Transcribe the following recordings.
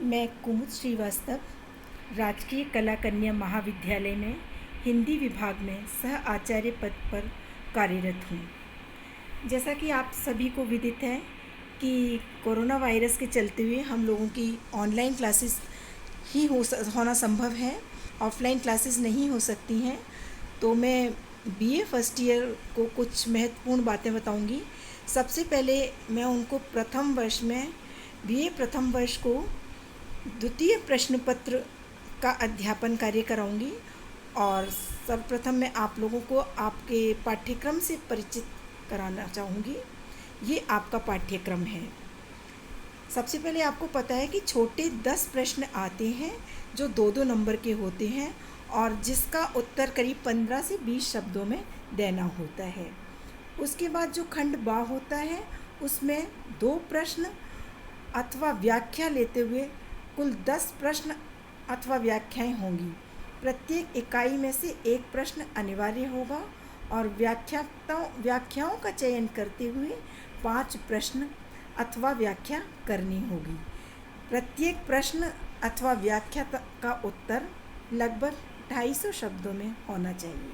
मैं कुमुद श्रीवास्तव राजकीय कला कन्या महाविद्यालय में हिंदी विभाग में सह आचार्य पद पर कार्यरत हूँ। जैसा कि आप सभी को विदित है कि कोरोना वायरस के चलते हुए हम लोगों की ऑनलाइन क्लासेस ही होना संभव है, ऑफलाइन क्लासेस नहीं हो सकती हैं। तो मैं बीए फर्स्ट ईयर को कुछ महत्वपूर्ण बातें बताऊंगी। सबसे पहले मैं उनको बीए प्रथम वर्ष को द्वितीय प्रश्न पत्र का अध्यापन कार्य कराऊंगी और सर्वप्रथम मैं आप लोगों को आपके पाठ्यक्रम से परिचित कराना चाहूँगी। ये आपका पाठ्यक्रम है। सबसे पहले आपको पता है कि छोटे 10 प्रश्न आते हैं जो 2-2 नंबर के होते हैं और जिसका उत्तर करीब 15 से 20 शब्दों में देना होता है। उसके बाद जो खंड बा होता है उसमें 2 प्रश्न अथवा व्याख्या लेते हुए कुल 10 प्रश्न अथवा व्याख्याएं होंगी। प्रत्येक इकाई में से एक प्रश्न अनिवार्य होगा और व्याख्याओं का चयन करते हुए 5 प्रश्न अथवा व्याख्या करनी होगी। प्रत्येक प्रश्न अथवा व्याख्या का उत्तर लगभग 250 शब्दों में होना चाहिए।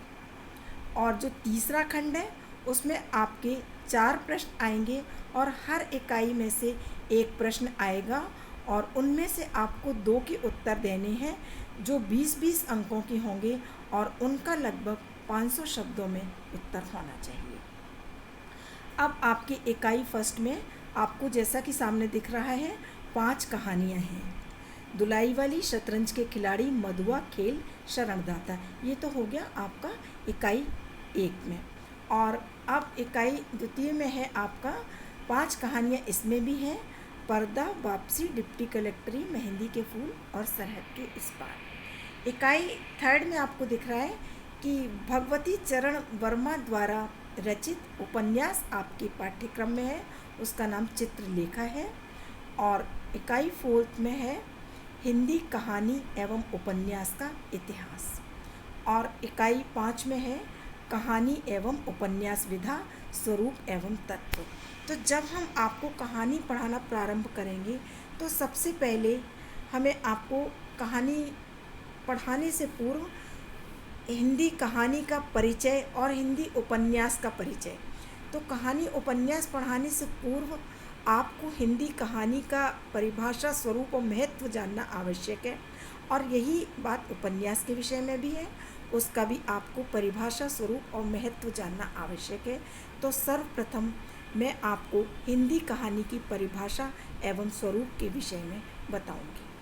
और जो तीसरा खंड है उसमें आपके 4 प्रश्न आएंगे और हर इकाई में से एक प्रश्न आएगा और उनमें से आपको 2 के उत्तर देने हैं जो 20-20 अंकों के होंगे और उनका लगभग 500 शब्दों में उत्तर होना चाहिए। अब आपकी इकाई फर्स्ट में आपको जैसा कि सामने दिख रहा है 5 कहानियाँ हैं। धुलाई वाली शतरंज के खिलाड़ी, मधुआ खेल शरणदाता, ये तो हो गया आपका इकाई 1 में। और अब इकाई द्वितीय में है आपका 5 कहानियाँ इसमें भी हैं। पर्दा, वापसी, डिप्टी कलेक्टरी, मेहंदी के फूल और सरहद के इस पार। इकाई 3 में आपको दिख रहा है कि भगवती चरण वर्मा द्वारा रचित उपन्यास आपके पाठ्यक्रम में है, उसका नाम चित्रलेखा है। और इकाई 4 में है हिंदी कहानी एवं उपन्यास का इतिहास। और इकाई 5 में है कहानी एवं उपन्यास विधा, स्वरूप एवं तत्व। तो जब हम आपको कहानी पढ़ाना प्रारंभ करेंगे तो सबसे पहले हमें आपको कहानी पढ़ाने से पूर्व हिंदी कहानी का परिचय और हिंदी उपन्यास का परिचय। तो कहानी उपन्यास पढ़ाने से पूर्व आपको हिंदी कहानी का परिभाषा, स्वरूप और महत्व जानना आवश्यक है। और यही बात उपन्यास के विषय में भी है, उसका भी आपको परिभाषा, स्वरूप और महत्व जानना आवश्यक है। तो सर्वप्रथम मैं आपको हिंदी कहानी की परिभाषा एवं स्वरूप के विषय में बताऊंगी।